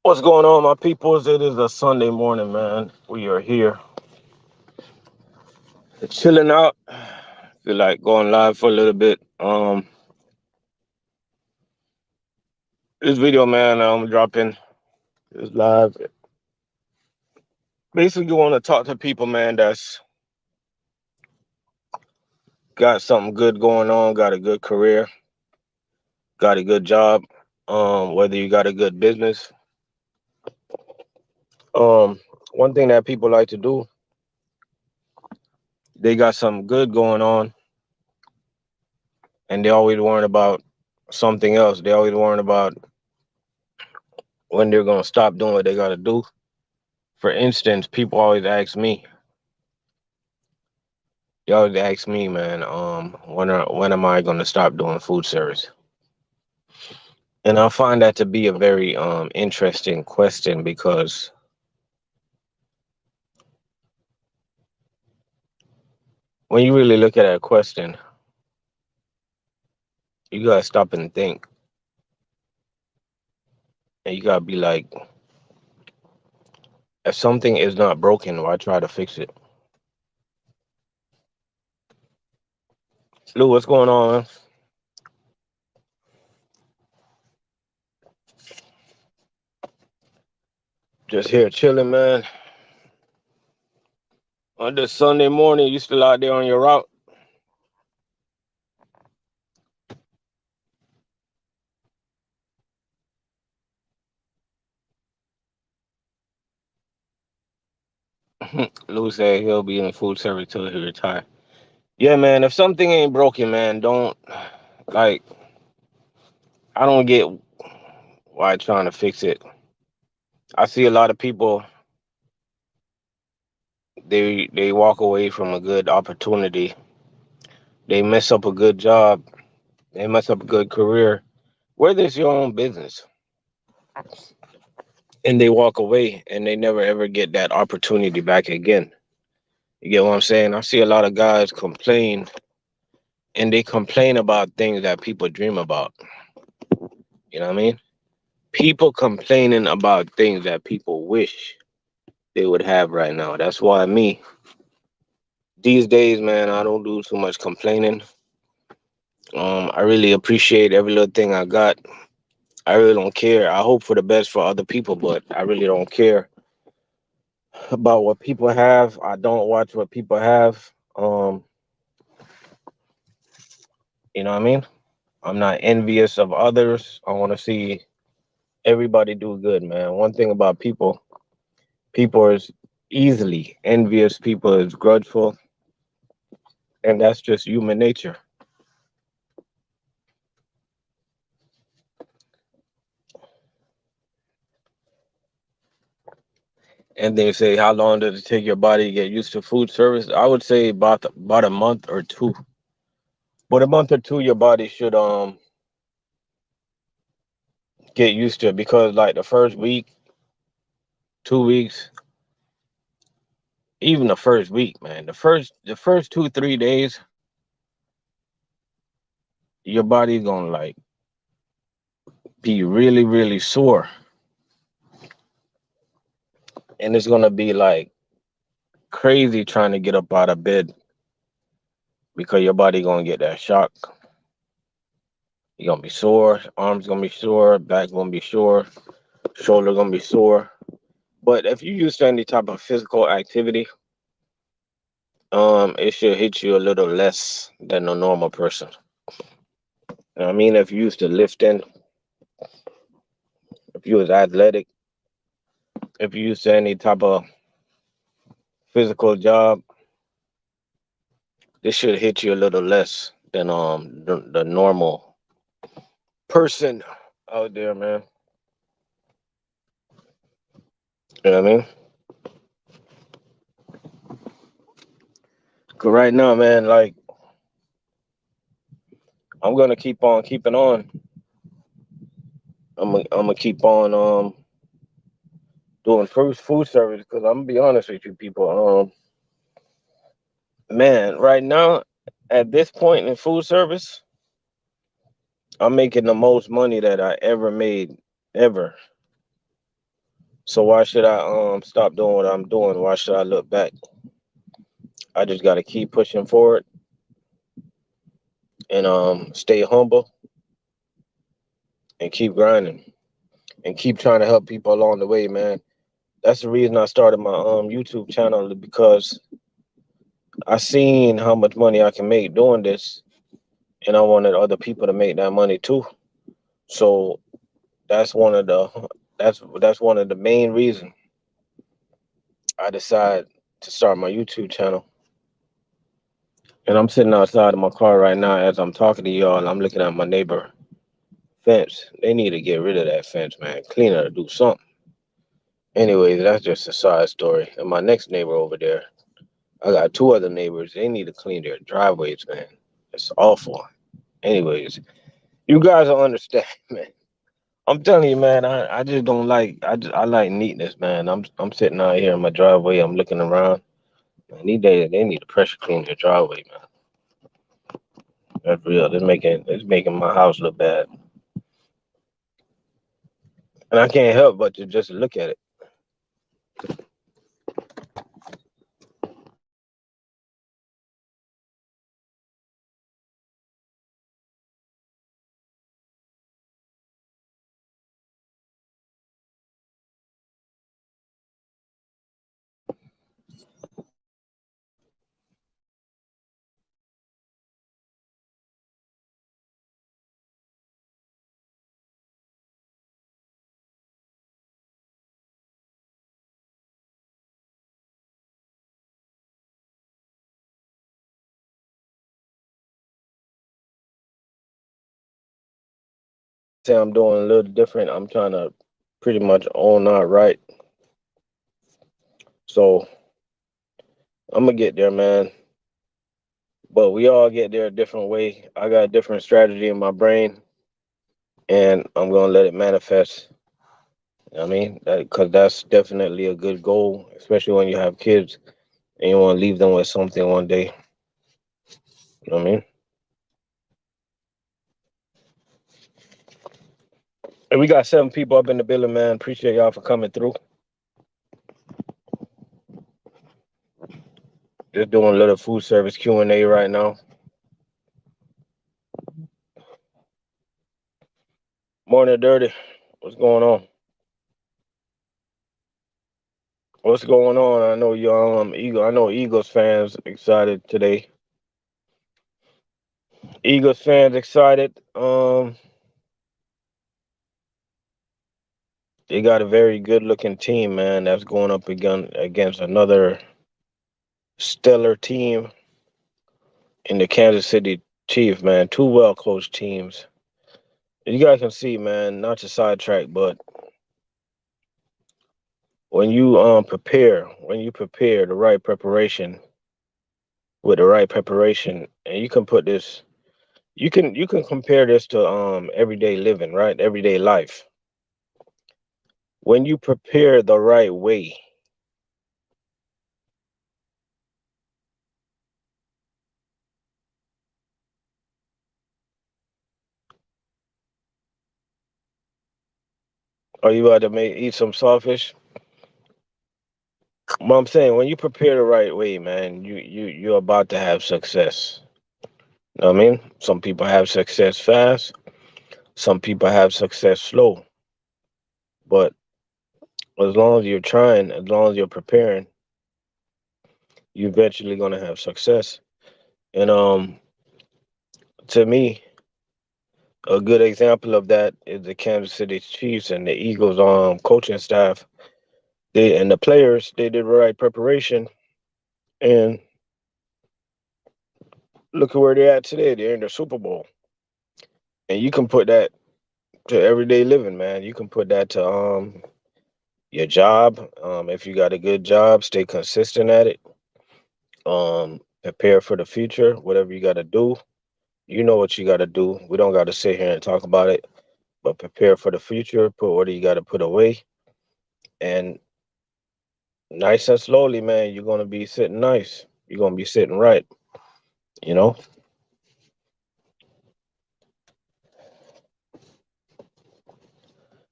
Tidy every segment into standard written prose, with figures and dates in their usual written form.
What's going on, my peoples? It is a Sunday morning, man. We are here chilling out. Feel like going live for a little bit. This video, man, I'm dropping is live. Basically, want to talk to people, man, that's got something good going on, got a good career, got a good job. Whether you got a good business. One thing that people like to do, they got something good going on, and they always worrying about something else. They always worrying about when they're gonna stop doing what they gotta do. For instance, people always ask me, they always ask me, man, when am I gonna stop doing food service? And I find that to be a very interesting question because when you really look at that question, you gotta stop and think, and you gotta be like, if something is not broken, why try to fix it? Lou, what's going on, man? Just here chilling, man. On this Sunday morning, you still out there on your route? Lou said he'll be in the food service till he retire. Yeah, man. If something ain't broken, man, don't like. I don't get why trying to fix it. I see a lot of people they walk away from a good opportunity. They mess up a good job. They mess up a good career. Whether it's your own business, and they walk away and they never ever get that opportunity back again. You get what I'm saying? I see a lot of guys complain, and they complain about things that people dream about. You know what I mean? People complaining about things that people wish they would have right now. That's why me, these days, man, I don't do too much complaining. I really appreciate every little thing I got. I really don't care. I hope for the best for other people, but I really don't care about what people have. I don't watch what people have. You know what I mean? I'm not envious of others. I want to see everybody do good, man. One thing about people, people is easily envious. People is grudgeful, and that's just human nature. And they say, how long does it take your body to get used to food service? I would say about a month or two. But a month or two, your body should get used to it because like the first week, 2 weeks, even the first week, man, the first 2 3 days, your body's gonna like be really really sore, and it's gonna be like crazy trying to get up out of bed because your body gonna get that shock. You're gonna be sore, arms gonna be sore, back gonna be sore, shoulder gonna be sore. But if you use any type of physical activity, it should hit you a little less than a normal person. I mean, if you used to lifting, if you was athletic, if you used to any type of physical job, this should hit you a little less than the normal person out there, man. You know what I mean? 'Cause right now, man, like I'm gonna keep on keeping on. I'm gonna keep on doing food service because I'm gonna be honest with you, people. Man, right now at this point in food service, I'm making the most money that I ever made ever. So why should I stop doing what I'm doing? Why should I look back? I just gotta keep pushing forward and stay humble and keep grinding and keep trying to help people along the way, man. That's the reason I started my YouTube channel because I seen how much money I can make doing this, and I wanted other people to make that money too. So that's one of the that's one of the main reasons I decided to start my YouTube channel. And I'm sitting outside of my car right now as I'm talking to y'all, and I'm looking at my neighbor fence. They need to get rid of that fence, man. Clean it or do something. Anyways, that's just a side story. And my next neighbor over there, I got two other neighbors. They need to clean their driveways, man. It's awful. Anyways, you guys will understand, man. I'm telling you, man. I just don't like. I like neatness, man. I'm sitting out here in my driveway. I'm looking around. Man, they need to pressure clean their driveway, man. That's real. It's making my house look bad, and I can't help but to just look at it. Say I'm doing a little different. I'm trying to pretty much own our right. So I'm gonna get there, man. But we all get there a different way. I got a different strategy in my brain, and I'm gonna let it manifest. I mean, because that's definitely a good goal, especially when you have kids and you want to leave them with something one day. You know what I mean? And we got 7 people up in the building, man. Appreciate y'all for coming through. Just doing a little food service Q&A right now. Morning, Dirty. What's going on? What's going on? I know you Eagle. I know Eagles fans excited today. Eagles fans excited. They got a very good looking team, man. That's going up against another stellar team in the Kansas City Chiefs, man. Two well coached teams. You guys can see, man. Not to sidetrack, but when you prepare the right preparation with the right preparation, and you can put this, you can compare this to everyday living, right? Everyday life. When you prepare the right way, are you about to eat some sawfish? What I'm saying, when you prepare the right way, man, you're about to have success. You know what I mean? Some people have success fast, some people have success slow. But as long as you're trying, as long as you're preparing, you're eventually gonna have success. And to me, a good example of that is the Kansas City Chiefs and the Eagles coaching staff. They and the players, they did the right preparation, and look at where they're at today. They're in the Super Bowl. And you can put that to everyday living, man. You can put that to your job. If you got a good job, stay consistent at it. Prepare for the future. Whatever you got to do, you know what you got to do. We don't got to sit here and talk about it, but prepare for the future. Put what you got to put away, and nice and slowly, man, you're gonna be sitting nice. You're gonna be sitting right. You know,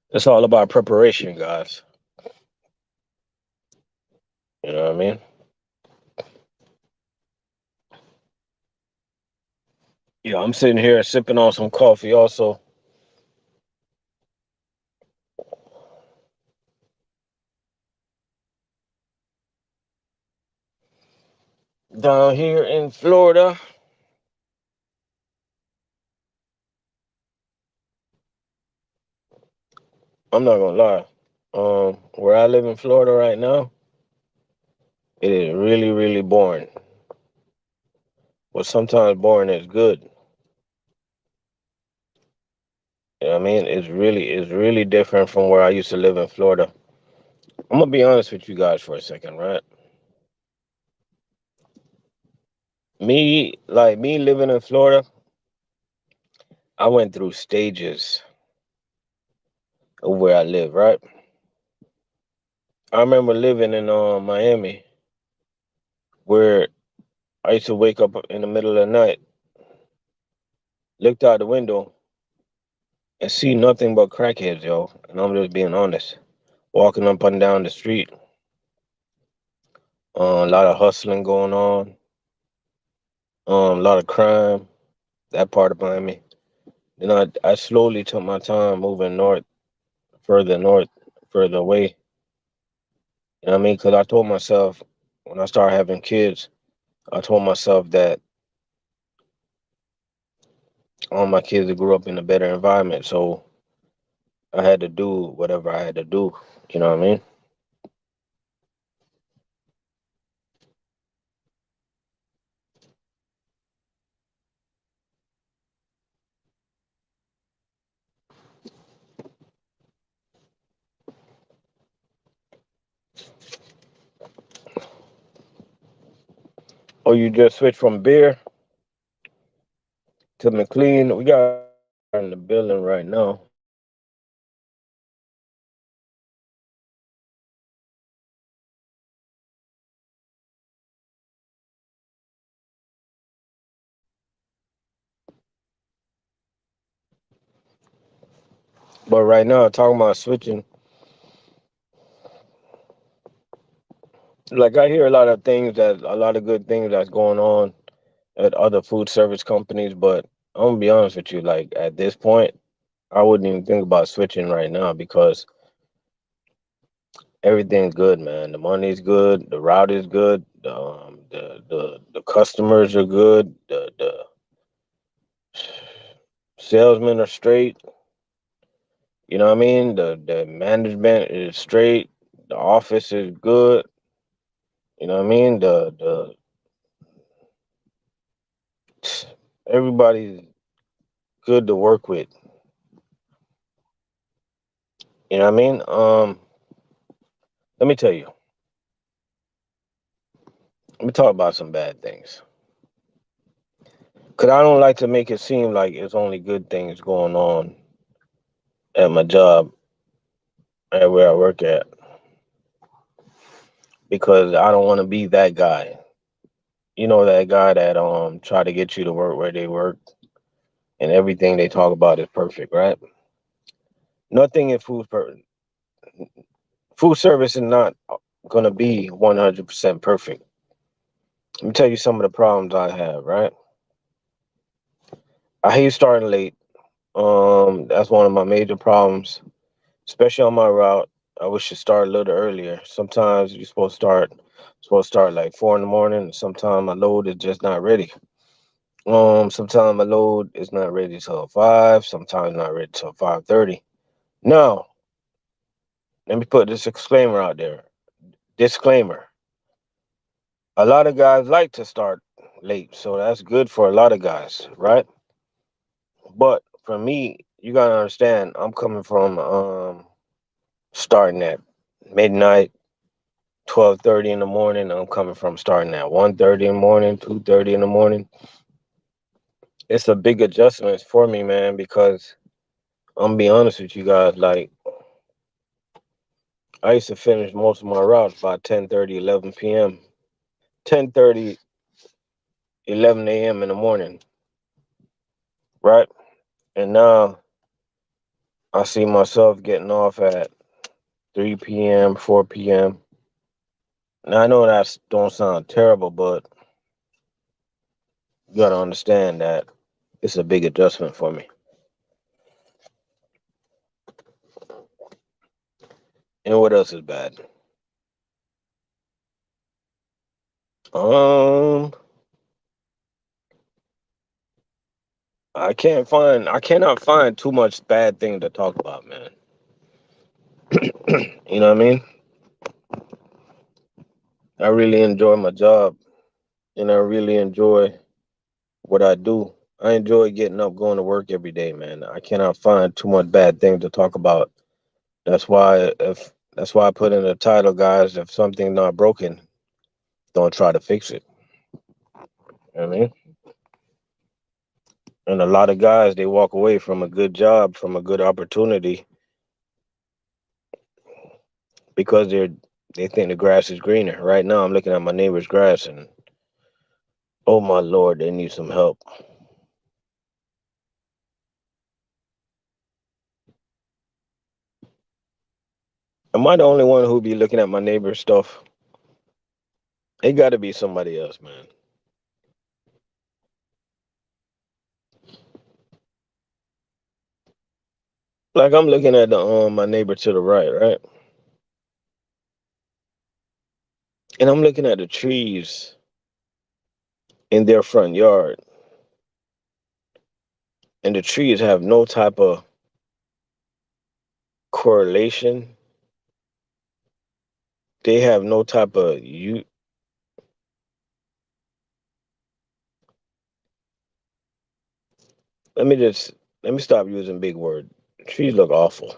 it's all about preparation, guys. You know what I mean? Yeah, I'm sitting here sipping on some coffee also. Down here in Florida, I'm not gonna lie. Where I live in Florida right now, it is really, really boring. But sometimes boring is good. You know what I mean? It's really different from where I used to live in Florida. I'm gonna be honest with you guys for a second, right? Me living in Florida, I went through stages of where I live, right? I remember living in Miami where I used to wake up in the middle of the night, looked out the window, and see nothing but crackheads, yo. And I'm just being honest. Walking up and down the street, a lot of hustling going on, a lot of crime. That part of Miami. Then I slowly took my time moving north, further away. You know what I mean? Because I told myself when I started having kids, I told myself that all my kids grew up in a better environment, so I had to do whatever I had to do. You know what I mean? Or you just switch from beer to McLean. We got a beer in the building right now. But right now, talking about switching, like I hear a lot of good things that's going on at other food service companies. But I'm gonna be honest with you, like at this point, I wouldn't even think about switching right now because everything's good, man. The money's good, the route is good, the customers are good, the salesmen are straight. You know what I mean? The management is straight. The office is good. You know what I mean? The everybody's good to work with. You know what I mean? Let me tell you. Let me talk about some bad things. Cause I don't like to make it seem like it's only good things going on at my job and where I work at. Because I don't want to be that guy. You know that guy that try to get you to work where they work and everything they talk about is perfect, right? Nothing in food service is not gonna be 100% perfect. Let me tell you some of the problems I have, right? I hate starting late. That's one of my major problems, especially on my route. I wish to start a little earlier. Sometimes you're supposed to start like 4 in the morning. And sometimes my load is just not ready. Sometimes my load is not ready till 5. Sometimes not ready till 5:30. Now, let me put this disclaimer out there. Disclaimer: a lot of guys like to start late, so that's good for a lot of guys, right? But for me, you gotta understand, I'm coming from starting at midnight, 12:30 in the morning. I'm coming from starting at 1:30 in the morning, 2:30 in the morning. It's a big adjustment for me, man, because I'm gonna be honest with you guys. Like I used to finish most of my routes by 10:30, 11 p.m. 10:30, 11 a.m. in the morning, right? And now I see myself getting off at 3 p.m., 4 p.m. Now I know that don't sound terrible, but you gotta understand that it's a big adjustment for me. And what else is bad? Um, I cannot find too much bad thing to talk about, man. You know what I mean? I really enjoy my job, and I really enjoy what I do. I enjoy getting up, going to work every day, man. I cannot find too much bad thing to talk about. That's why I put in the title, guys. If something's not broken, don't try to fix it. You know what I mean? And a lot of guys they walk away from a good job, from a good opportunity, because they think the grass is greener. Right now, I'm looking at my neighbor's grass, and oh my lord, they need some help. Am I the only one who be looking at my neighbor's stuff? It got to be somebody else, man. Like I'm looking at the my neighbor to the right, right, and I'm looking at the trees in their front yard, and the trees have no type of correlation. They have no type of you. Let me just let me stop using big word. Trees look awful.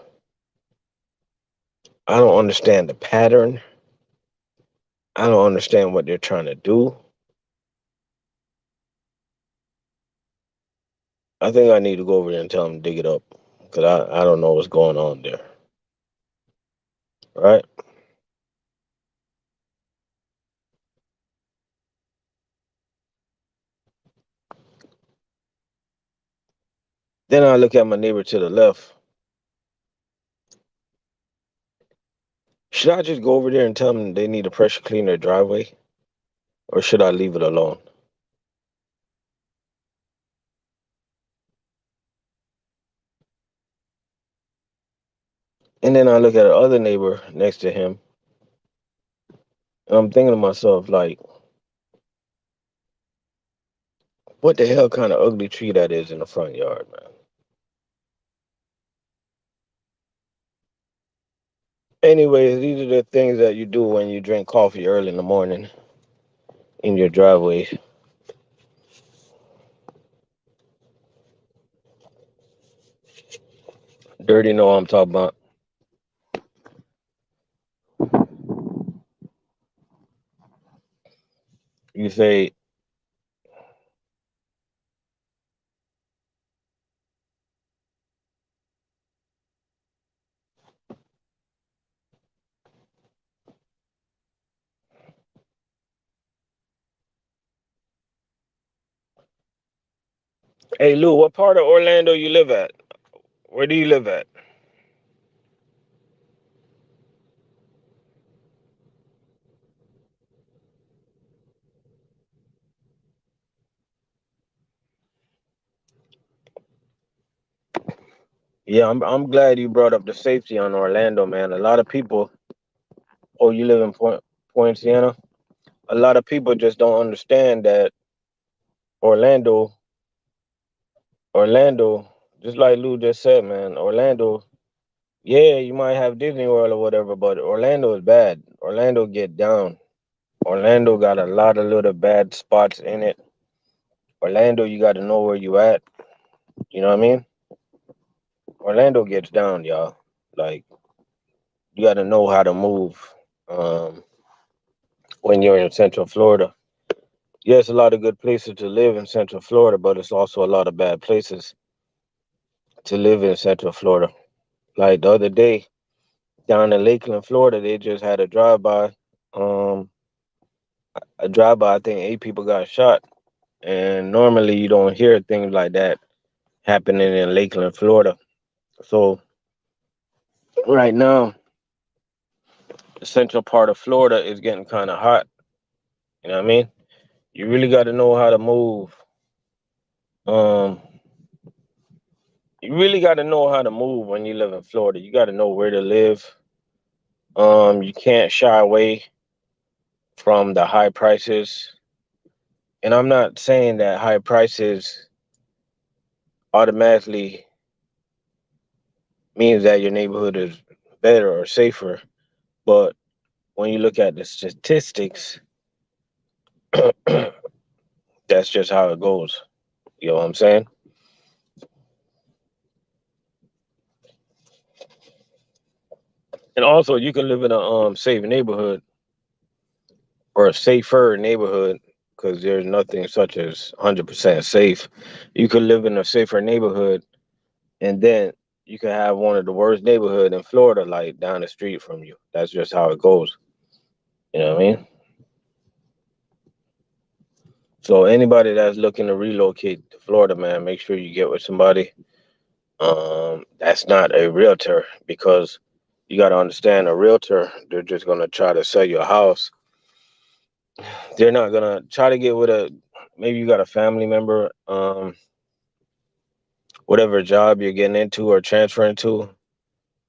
I don't understand the pattern. I don't understand what they're trying to do. I think I need to go over there and tell them to dig it up because I don't know what's going on there. Right? Then I look at my neighbor to the left. Should I just go over there and tell them they need to pressure clean their driveway, or should I leave it alone? And then I look at the other neighbor next to him, and I'm thinking to myself, like, what the hell kind of ugly tree that is in the front yard, man? Anyways, these are the things that you do when you drink coffee early in the morning in your driveway. Dirty know what I'm talking about. You say, hey Lou, what part of Orlando you live at? Where do you live at? Yeah, I'm glad you brought up the safety on Orlando, man. A lot of people. Oh, you live in Point Siena. A lot of people just don't understand that Orlando, Orlando, just like Lou just said, man. Orlando, yeah, you might have Disney World or whatever, but Orlando is bad. Orlando get down. Orlando got a lot of little bad spots in it. Orlando, you got to know where you at. You know what I mean? Orlando gets down, y'all. Like you got to know how to move um, when you're in Central Florida. Yes, a lot of good places to live in Central Florida, but it's also a lot of bad places to live in Central Florida. Like the other day down in Lakeland, Florida, they just had a drive-by. Um, a drive-by. I think 8 people got shot, and normally you don't hear things like that happening in Lakeland, Florida. So right now, The central part of Florida is getting kind of hot. You know what I mean? You really got to know how to move. Um, you really got to know how to move when you live in Florida. You got to know where to live. You can't shy away from the high prices. And I'm not saying that high prices automatically means that your neighborhood is better or safer. But when you look at the statistics, that's just how it goes. You know what I'm saying? And also, you can live in a safe neighborhood or a safer neighborhood because there's nothing such as 100% safe. You could live in a safer neighborhood and then you could have one of the worst neighborhood in Florida, like down the street from you. That's just how it goes. You know what I mean? So anybody that's looking to relocate to Florida, man, make sure you get with somebody that's not a realtor because you got to understand a realtor, they're just going to try to sell you a house. They're not going to try to get with a, maybe you got a family member, whatever job you're getting into or transferring to,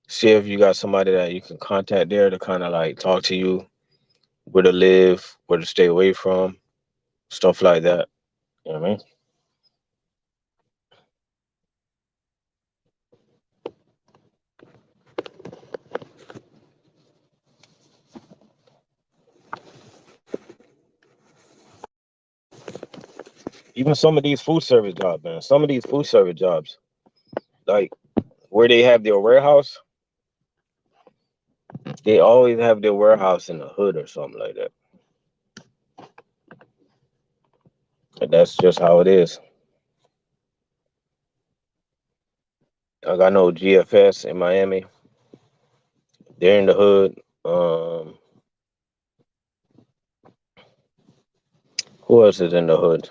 see if you got somebody that you can contact there to kind of like talk to you, where to live, where to stay away from, stuff like that. You know what I mean? Even some of these food service jobs, man, some of these food service jobs, like where they have their warehouse, they always have their warehouse in the hood or something like that. And that's just how it is. Like I know GFS in Miami, they're in the hood. Who else is in the hood?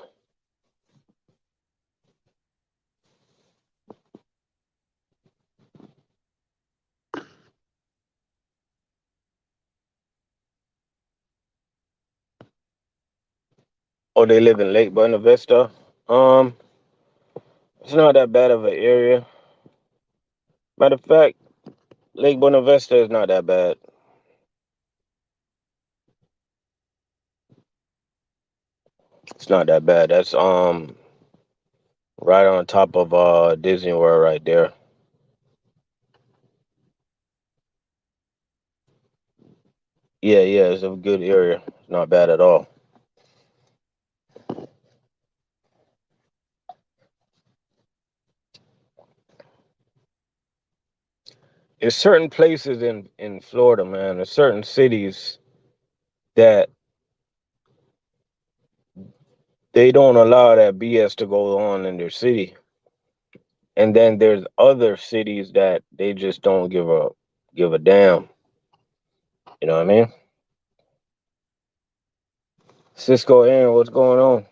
Oh, they live in Lake Buena Vista. Um, it's not that bad of an area. Matter of fact, Lake Buena Vista is not that bad. It's not that bad. That's right on top of Disney World right there. Yeah, yeah, it's a good area. It's not bad at all. There's certain places in Florida, man. There's certain cities that they don't allow that BS to go on in their city. And then there's other cities that they just don't give a damn. You know what I mean? Cisco Aaron, what's going on?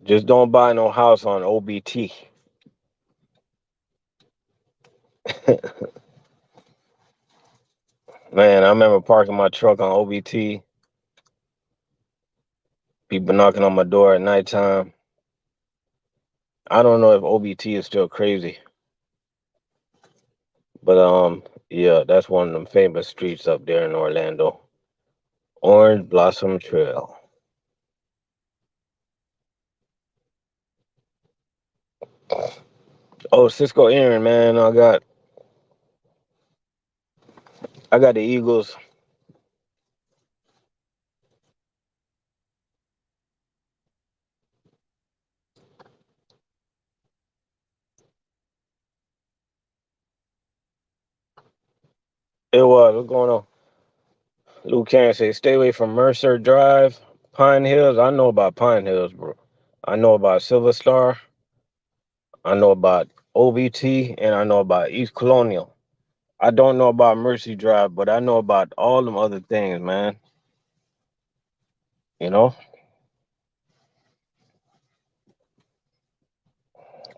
Just don't buy no house on OBT. Man, I remember parking my truck on OBT, people knocking on my door at nighttime. I don't know if OBT is still crazy, but yeah, that's one of them famous streets up there in Orlando. Orange Blossom Trail. Oh, Cisco Aaron, man, I got the Eagles. It was. What's going on? Luke Karen say, stay away from Mercer Drive, Pine Hills. I know about Pine Hills, bro. I know about Silver Star. I know about OBT, and I know about East Colonial. I don't know about Mercy Drive, but I know about all them other things, man. You know,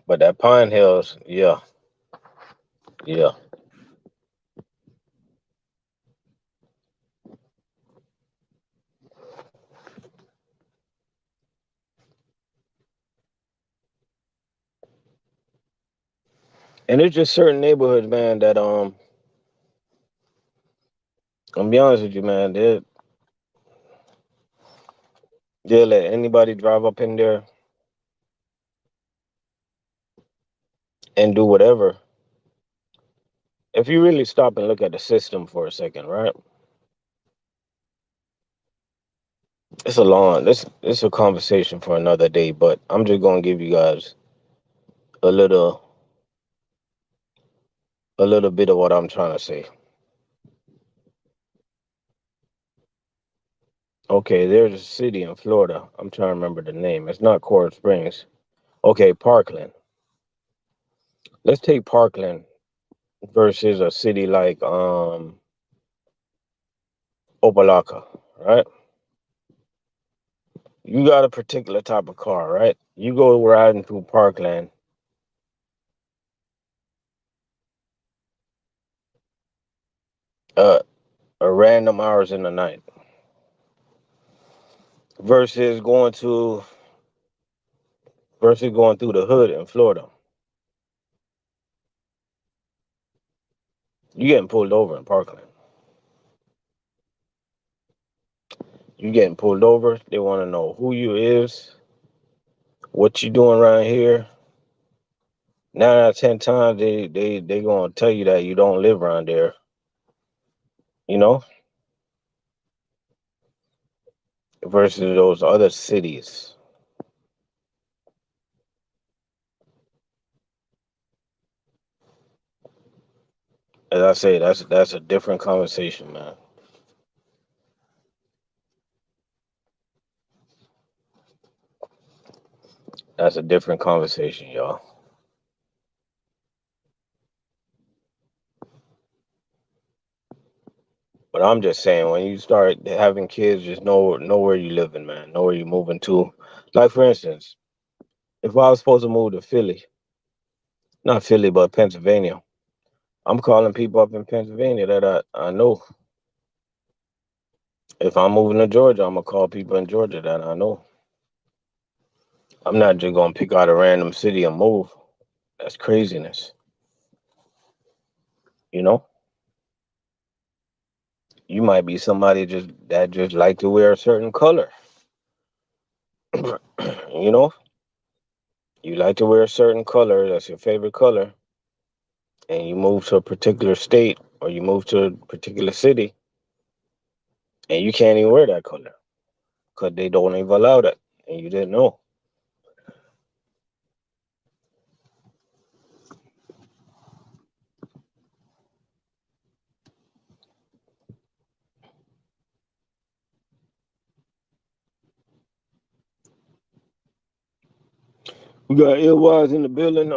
but that Pine Hills, yeah, yeah. And it's just certain neighborhoods, man, that I'm be honest with you, man, they'll let anybody drive up in there and do whatever. If you really stop and look at the system for a second, right? It's a long it's a conversation for another day, but I'm just gonna give you guys a little a little bit of what I'm trying to say. Okay, there's a city in Florida. I'm trying to remember the name. It's not Coral Springs. Okay, Parkland. Let's take Parkland versus a city like Opalaka, right? You got a particular type of car, right? You go riding through Parkland, uh, a random hours in the night, versus going through the hood in Florida. You getting pulled over in Parkland. You getting pulled over. They want to know who you is, what you doing around here. 9 out of 10 times, they gonna tell you that you don't live around there. You know, versus those other cities. As I say, that's a different conversation, man. That's a different conversation, y'all. But I'm just saying, when you start having kids, just know where you living, man. Know where you moving to. Like for instance, if I was supposed to move to Philly, not Philly, but Pennsylvania, I'm calling people up in Pennsylvania that I know. If I'm moving to Georgia, I'm gonna call people in Georgia that I know. I'm not just gonna pick out a random city and move. That's craziness. You know, you might be somebody just like to wear a certain color. You know, you like to wear a certain color. That's your favorite color, and you move to a particular state or you move to a particular city, and you can't even wear that color because they don't even allow that, and you didn't know. We got Illwise in the building.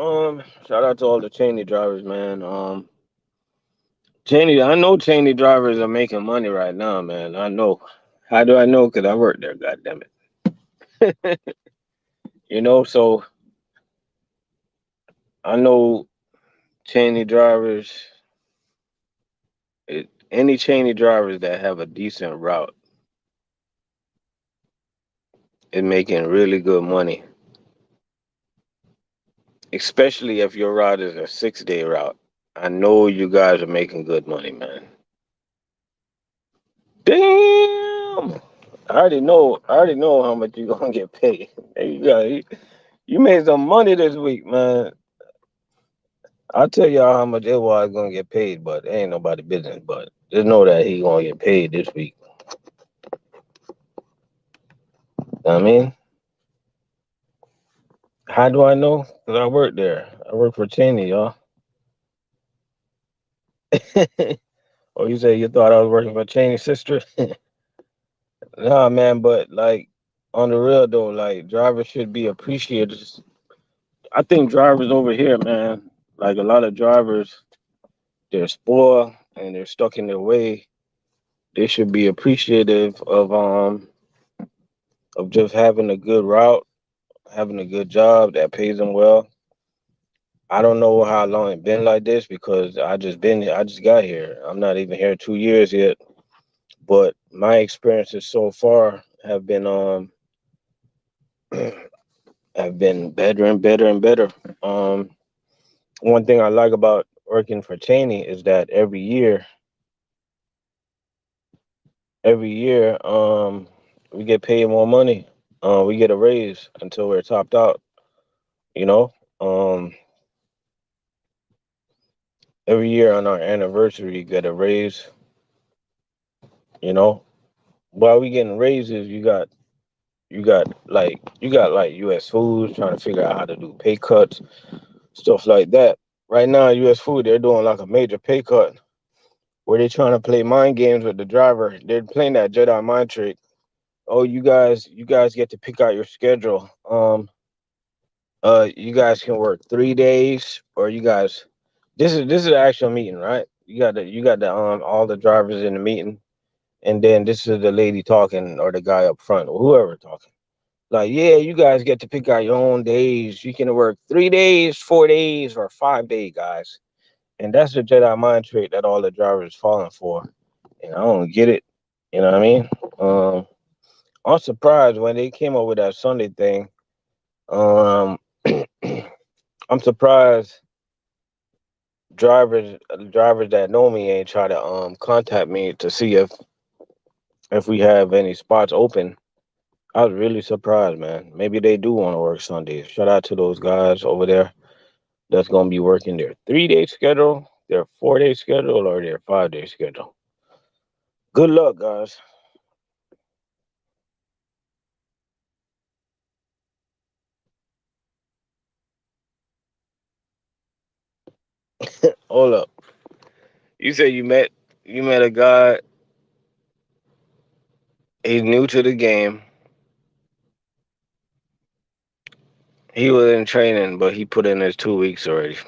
Shout out to all the Cheney drivers, man. Cheney, I know Cheney drivers are making money right now, man. I know. How do I know? Because I work there. God damn it. You know, so I know Cheney drivers. Any Cheney drivers that have a decent route is making really good money. Especially if your route is a 6 day route. I know you guys are making good money, man. Damn. I already know how much you gonna get paid. There you go. You made some money this week, man. I'll tell y'all how much it was gonna get paid, but it ain't nobody business. But just know that he gonna get paid this week. I mean, how do I know? Cause I work there. I work for Cheney, y'all. Or you say you thought I was working for Cheney's sister? Nah, man. But like on the real though, like drivers should be appreciated. I think drivers over here, man, like a lot of drivers. they're spoiled and they're stuck in their way. They should be appreciative of just having a good route, having a good job that pays them well. I don't know how long it's been like this because I just got here. I'm not even here 2 years yet. But my experiences so far have been better and better and better. Um, One thing I like about working for Cheney is that every year, we get paid more money. We get a raise until we're topped out. You know, um, every year on our anniversary, you get a raise. You know, while we getting raises, you got like U.S. Foods trying to figure out how to do pay cuts, stuff like that. Right now, U.S. Food they're doing like a major pay cut where they're trying to play mind games with the driver. They're playing that Jedi mind trick. Oh, you guys get to pick out your schedule. You guys can work 3 days, or you guys. This is the actual meeting, right? You got the all the drivers in the meeting, and then this is the lady talking or the guy up front or whoever talking. Like, yeah, you guys get to pick out your own days. You can work 3 days, 4 days, or 5 day, guys. And that's the Jedi mind trick that all the drivers falling for. And I don't get it. You know what I mean? Um, I'm surprised when they came up with that Sunday thing. Um, I'm surprised drivers that know me ain't try to contact me to see if we have any spots open. I was really surprised, man. Maybe they do want to work Sundays. Shout out to those guys over there that's gonna be working their 3 day schedule, their 4 day schedule, or their 5 day schedule. Good luck, guys. Hold up. You said you met a guy. He's new to the game. He was in training, but he put in his 2 weeks already.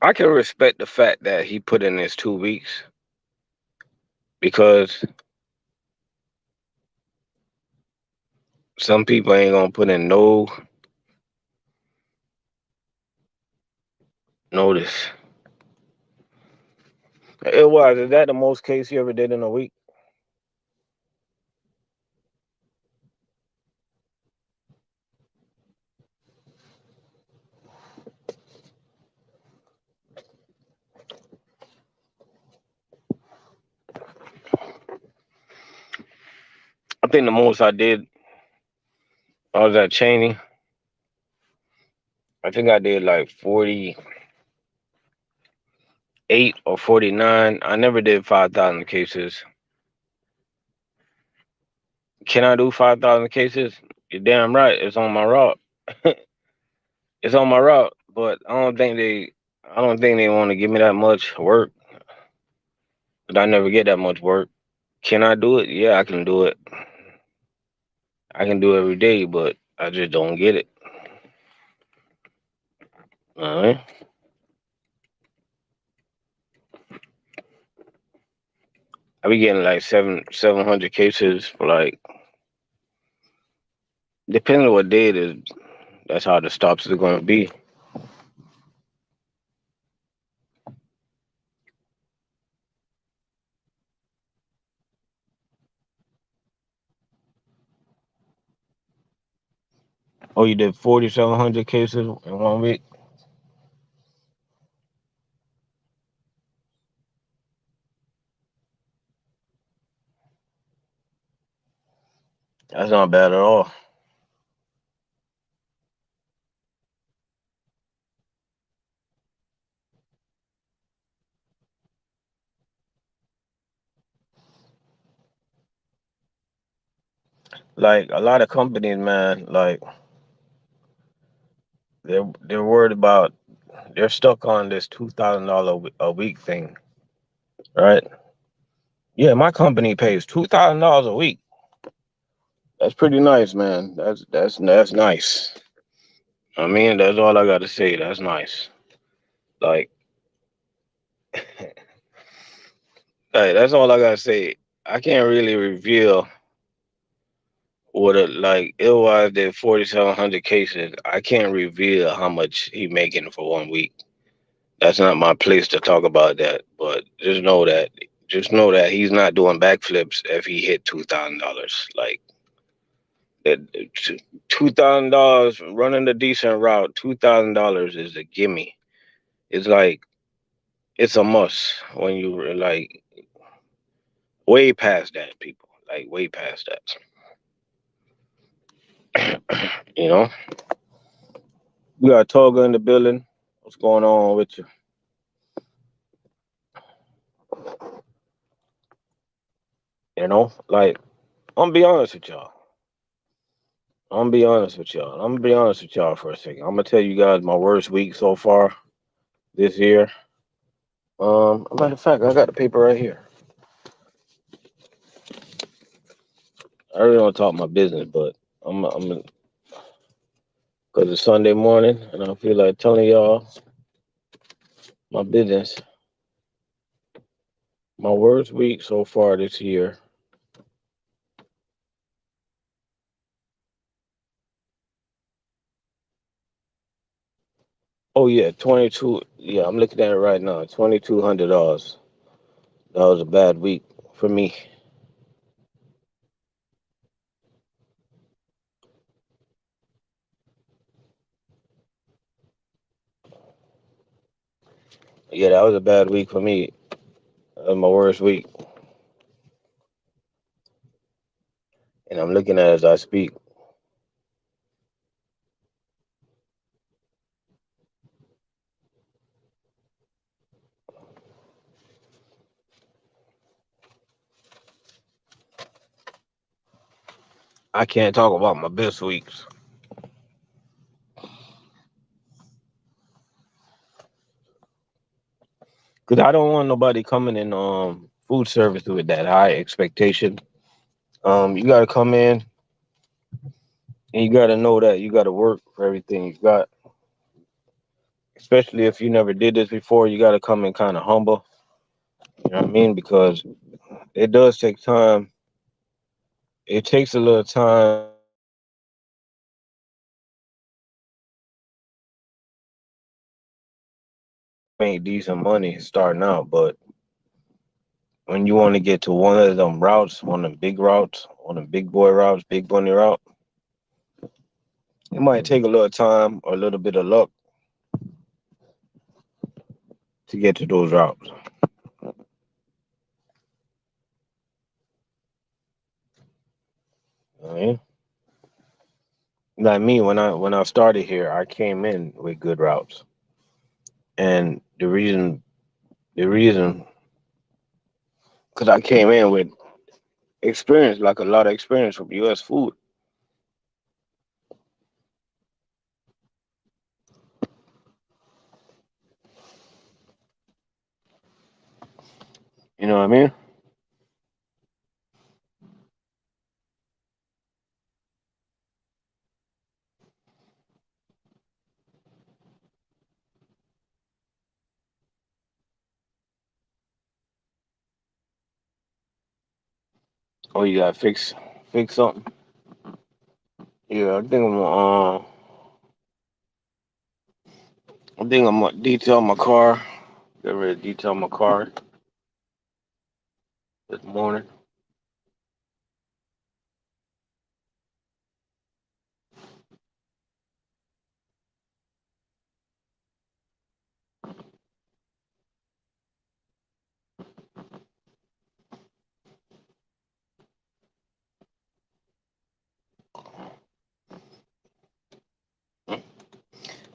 I can respect the fact that he put in his 2 weeks because some people ain't gonna put in no notice. It was. Is that the most case you ever did in a week? I think the most I did, I was at Cheney. I think I did like 48 or 49. I never did 5,000 cases. Can I do 5,000 cases? You're damn right. It's on my route. It's on my route, but I don't think they want to give me that much work. But I never get that much work. Can I do it? Yeah, I can do it. I can do it every day, but I just don't get it. All right. I be getting like 700 cases for like depending on what day it is. That's how the stops are going to be. Oh, you did 4,700 cases in 1 week. That's not bad at all. Like a lot of companies, man, like they're worried about they're stuck on this $2,000 a week thing, right? Yeah, my company pays $2,000 a week. That's pretty nice, man. That's nice. I mean, that's all I got to say. That's nice. Like, hey, that's all I got to say. I can't really reveal what it like. Illwise did 4,700 cases. I can't reveal how much he making for 1 week. That's not my place to talk about that. But just know that he's not doing backflips if he hit $2,000. Like that, $2,000 running a decent route. $2,000 is a gimme. It's like it's a must when you like way past that, people. Like way past that. You know, we got Toga in the building. What's going on with you? Like I'm gonna be honest with y'all. I'm gonna be honest with y'all. I'm gonna be honest with y'all for a second. I'm gonna tell you guys my worst week so far this year. Matter of fact, I got the paper right here. I really don't talk my business, but I'm because it's Sunday morning and I feel like telling y'all my business. My worst week so far this year. Oh yeah, 22. Yeah, I'm looking at it right now. $2,200. That was a bad week for me. Yeah, that was a bad week for me. That was my worst week, and I'm looking at it as I speak. I can't talk about my best weeks because I don't want nobody coming in food service with that high expectation. You got to come in and you got to know that you got to work for everything you got. Especially if you never did this before, you got to come in kind of humble. You know what I mean? Because it does take time. It takes a little time to make decent money starting out, but when you want to get to one of them routes, one of them big routes, one of them big boy routes, big bunny route, it might take a little time or a little bit of luck to get to those routes. I mean, like me, when I started here, I came in with good routes, and the reason, because I came in with experience, like a lot of experience from U.S. food. You know what I mean? Oh, you gotta fix something. Yeah, I think I'm gonna detail my car. Get ready to detail my car this morning.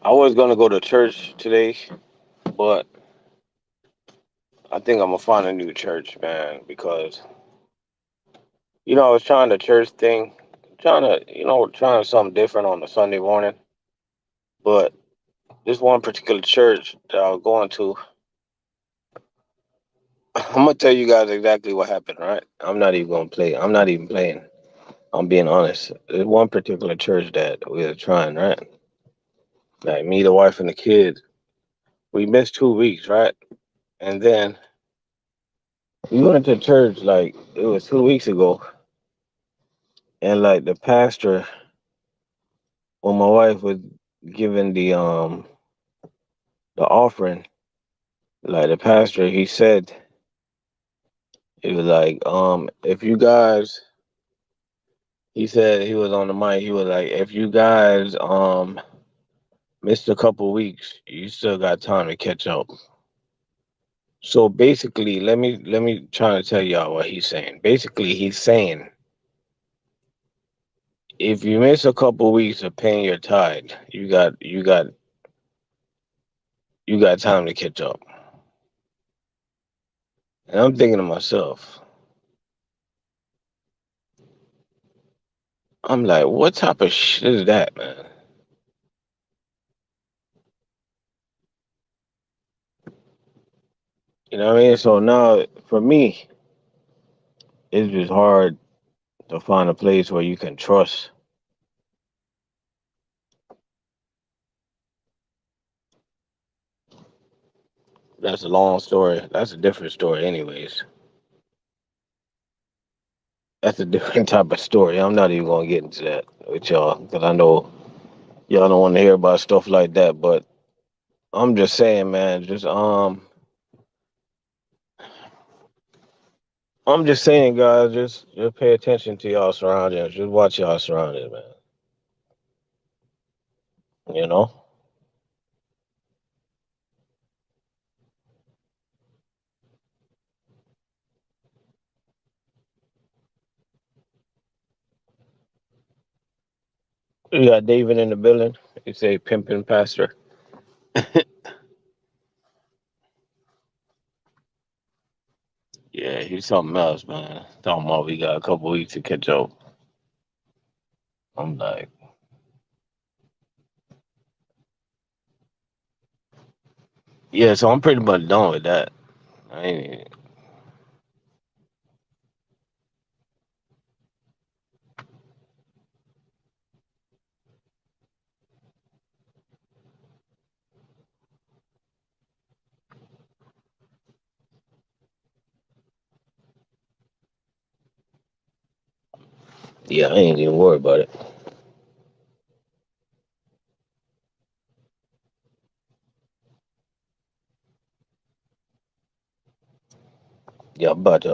I was gonna go to church today, but I think I'm gonna find a new church, man, because I was trying the church thing, trying something different on a Sunday morning. But this one particular church that I was going to, I'm gonna tell you guys exactly what happened, right? I'm not even gonna play. I'm not even playing. I'm being honest. There's one particular church that we were trying, right? Like me, the wife, and the kids. We missed 2 weeks, right? And then we went to church like it was 2 weeks ago, and like the pastor, when my wife was giving the offering, like the pastor, he said he was like, if you guys, he said he was on the mic, he was like, if you guys missed a couple weeks, you still got time to catch up. So basically, let me try to tell y'all what he's saying. Basically, he's saying if you miss a couple weeks of paying your tithe, you got time to catch up. And I'm thinking to myself, I'm like, what type of shit is that, man? You know what I mean? So now for me, it's just hard to find a place where you can trust. That's a long story. That's a different story, anyways. That's a different type of story. I'm not even gonna get into that with y'all because I know y'all don't want to hear about stuff like that. But I'm just saying, man. I'm just saying, guys. Just pay attention to y'all surroundings. Just watch y'all surroundings, man. You know. You got David in the building. He say pimping pastor. Yeah, he's something else, man. Talking about we got a couple weeks to catch up. I'm like, yeah. So I'm pretty much done with that. I ain't, yeah, I ain't even worried about it. Yeah, I'm about to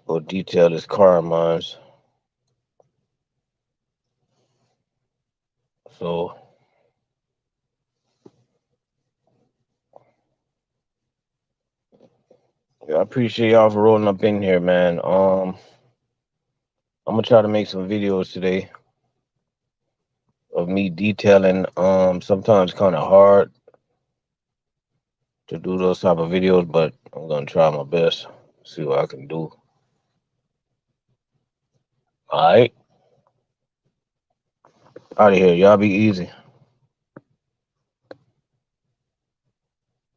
go detail this car of mine. So yeah, I appreciate y'all for rolling up in here, man. I'm gonna try to make some videos today of me detailing. Sometimes kind of hard to do those type of videos, but I'm gonna try my best. See what I can do. All right, out of here. Y'all be easy.